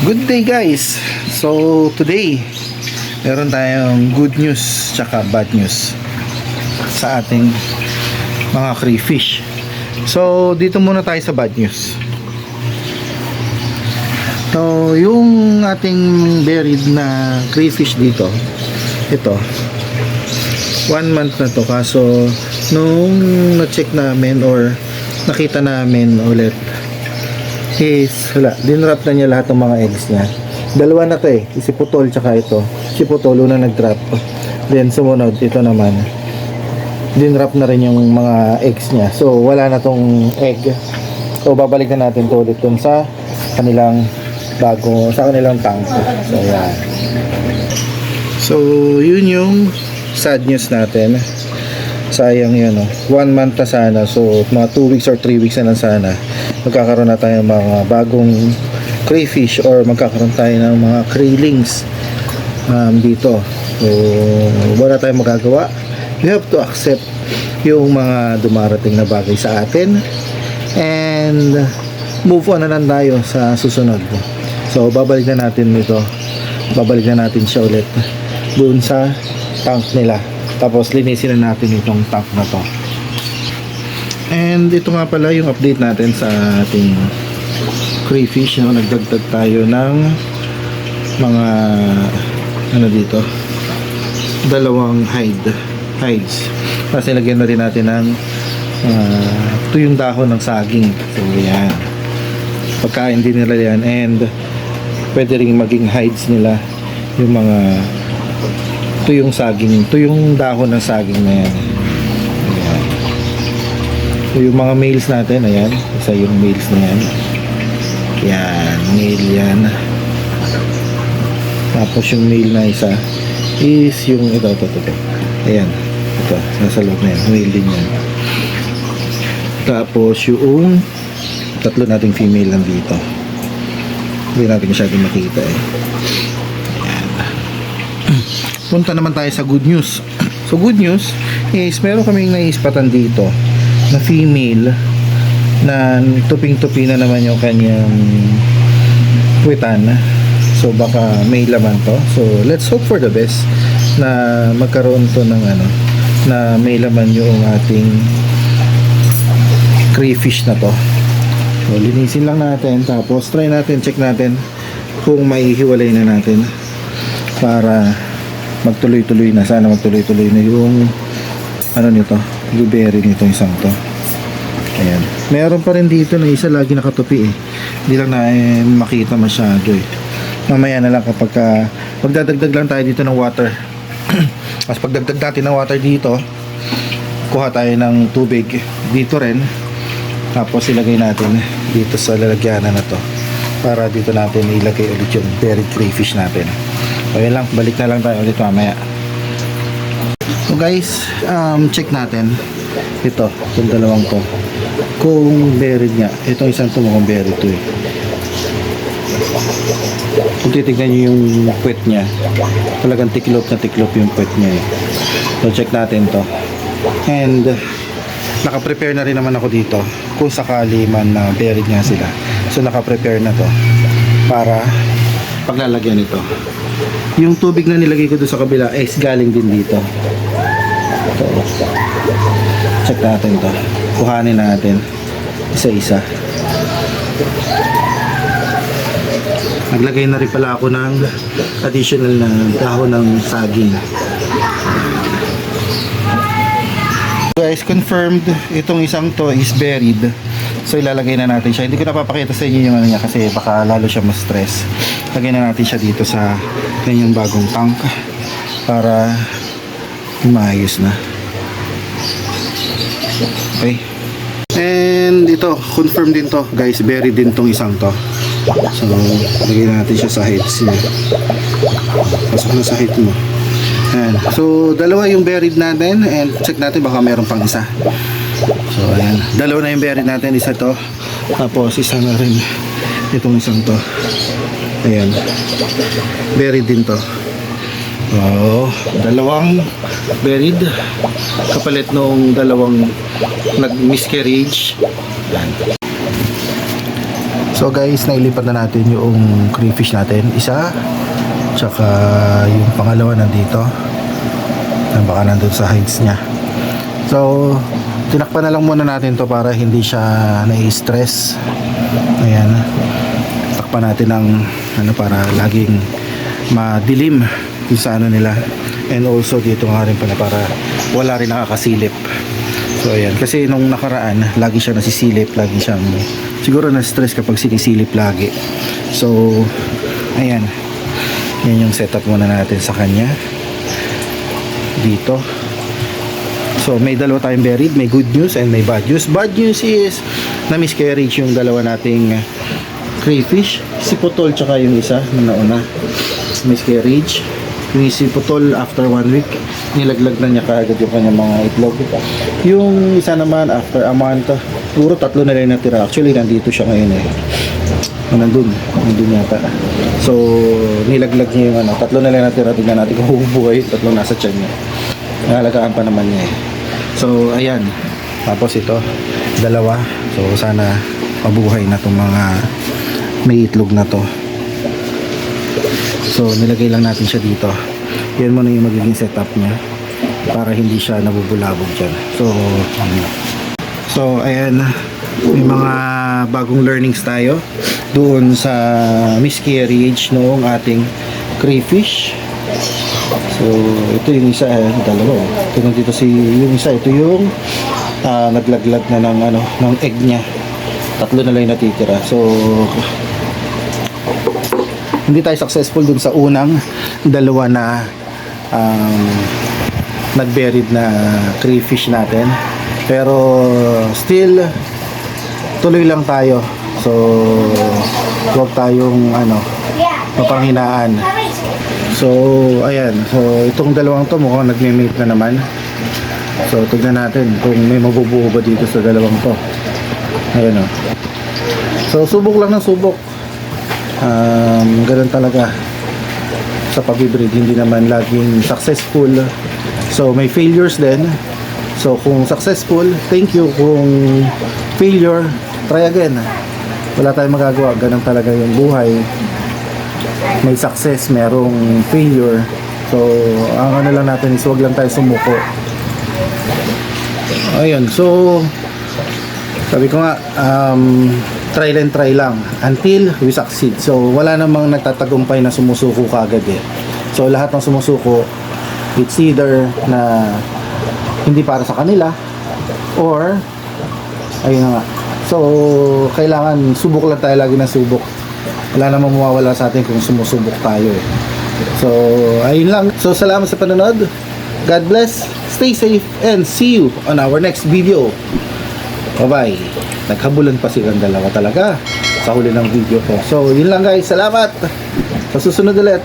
Good day guys. So today meron tayong good news tsaka bad news sa ating mga crayfish. So dito muna tayo sa bad news. So yung ating buried na crayfish dito, ito 1 month na to, kaso nung na-check namin or nakita namin ulit is wala, dinrap na niya lahat ng mga eggs niya. Dalawa na to si Putol tsaka ito. Si Putol una nag-drop, then sumunod ito naman, dinrap na rin yung mga eggs niya. So wala na tong egg. So babalik na natin to ulit dun sa kanilang kanilang tank. So yan. So yun yung sad news natin. Sayang yun, 1 month na sana. So mga 2 weeks or 3 weeks na lang sana magkakaroon na tayo ng mga bagong crayfish or magkakaroon tayo ng mga kraylings dito. So wala tayong magagawa. We have to accept yung mga dumarating na bagay sa atin and move on na lang tayo sa susunod. So babalik na natin siya ulit doon sa tank nila, tapos linisin na natin itong tank na to. And ito nga pala yung update natin sa ating crayfish. Nagdagdag tayo ng mga dito, 2 hides, kasi lagyan na rin natin ng ito yung dahon ng saging. So yan, pagkain din nila yan, and pwede rin maging hides nila yung mga ito yung saging, ito yung dahon ng saging na yan. Ayan. So yung mga males natin, ayan, isa yung males na yan. Yan, male yan. Tapos yung male na isa is yung ito. Ayan, ito, nasa loob na yan, male din yan. Tapos yung tatlo nating female lang dito, hindi natin masyadong makita Punta naman tayo sa good news. So good news is meron kaming naispatan dito na female na tuping-tupi na naman yung kanyang puwitan. So baka may laman to. So let's hope for the best na magkaroon to ng na may laman yung ating crayfish na to. So linisin lang natin, tapos try natin, check natin kung maihiwalay na natin para magtuloy-tuloy na. Sana magtuloy-tuloy na yung nito, blueberry nito isang to. Ayan, meron pa rin dito na isa lagi nakatupi hindi lang na makita masyado mamaya na lang kapag magdadagdag lang tayo dito ng water. Mas pagdagdag natin ng water dito, kuha tayo ng tubig dito rin, tapos ilagay natin dito sa lalagyanan na to para dito natin ilagay ulit yung buried crayfish natin. Okay lang, balik na lang tayo ulit mamaya. So guys, check natin ito, itong dalawang to kung buried nga. Itong isang to mukhang buried to Kung titignan nyo yung puwet nya, talagang tiklop na tiklop yung puwet nya So check natin to, and naka-prepare na rin naman ako dito kung sakali man na buried nga sila. So naka-prepare na to para paglalagyan ito. Yung tubig na nilagay ko doon sa kabila is galing din dito. So, check natin to, kuhanin natin isa-isa. Naglagay na rin pala ako ng additional na dahon ng saging. Guys, confirmed itong isang to is buried. So ilalagay na natin siya. Hindi ko napapakita sa inyo yung niya kasi baka lalo siya ma-stress. Lagay na natin siya dito sa kanyang bagong tank para maayos na. Okay. And ito, confirm din to guys, buried din tong isang to. So lagay na natin siya sa heights niya. Pasok na sa height mo. Ayan. So dalawa yung buried natin, and check natin baka meron pang isa. So ayan, dalawa na yung buried natin, isa to, tapos isa na rin itong isang to. Ayan, buried din to. Dalawang buried kapalit nung dalawang nag miscarriage. Ayan. So guys, nailipat na natin yung crayfish natin. Isa, tsaka yung pangalawa nandito. Baka nandun sa hides niya. So, tinakpan na lang muna natin to para hindi siya nai-stress. Ayan. Takpan natin ng para laging madilim yung sa nila. And also dito nga rin pala para wala rin nakakasilip. So ayan, kasi nung nakaraan lagi siya nasisilip, lagi siyang siguro na-stress kapag sinisilip lagi. So ayan, yan yung setup muna natin sa kanya dito. So may dalawa tayong buried, may good news and may bad news. Bad news is na miscarriage yung dalawa nating crayfish, si Putol tsaka yung isa na nauna miscarriage. Yung si Putol after 1 week nilaglag na niya kaagad yung kanyang mga itlog. Yung isa naman after a month, puro 3 na lang natira. Actually nandito siya ngayon nandun yata. So nilaglag niya yung 3 na lang natira. Tignan natin kung bubuhay. 3 nasa tiyan niya, nalagaan pa naman niya So ayan, tapos ito 2. So sana mabuhay na itong mga may itlog na to. So nilagay lang natin siya dito. Yan muna yung magiging setup niya para hindi siya nabubulabog dyan. So ayan, may mga bagong learnings tayo doon sa miscarriage noong ating crayfish. So ito yung isa, dalawa. Ito dito yung isa, ito yung naglaglag na ng egg niya. 3 na lang natitira. So hindi tayo successful dun sa unang 2 na nag-buried na crayfish natin, pero still tuloy lang tayo. So huwag tayong mapanghinaan. So ayan, so itong 2 to mukhang nagme-mate na naman. So tignan natin kung may mabubuo ba dito sa 2 to. Ayan So subok lang ng subok. Ganun talaga sa pag-breed, hindi naman laging successful. So may failures din. So kung successful, thank you. Kung failure, try again. Wala tayong magagawa, ganun talaga yung buhay. May success, merong failure. So ang lang natin is wag lang tayo sumuko. Ayun, so sabi ko nga, try and try lang until we succeed. So wala namang nagtatagumpay na sumusuko kagad So lahat ng sumusuko, it's either na hindi para sa kanila or ayun na nga. So kailangan subok lang tayo, lagi na subok. Wala namang mawawala sa atin kung sumusubok tayo So ayun lang. So salamat sa panonood. God bless, stay safe, and see you on our next video. Bye-bye. Naghabulan pa silang 2 talaga sa huli ng video ko. So, yun lang guys. Salamat. Sa susunod ulit.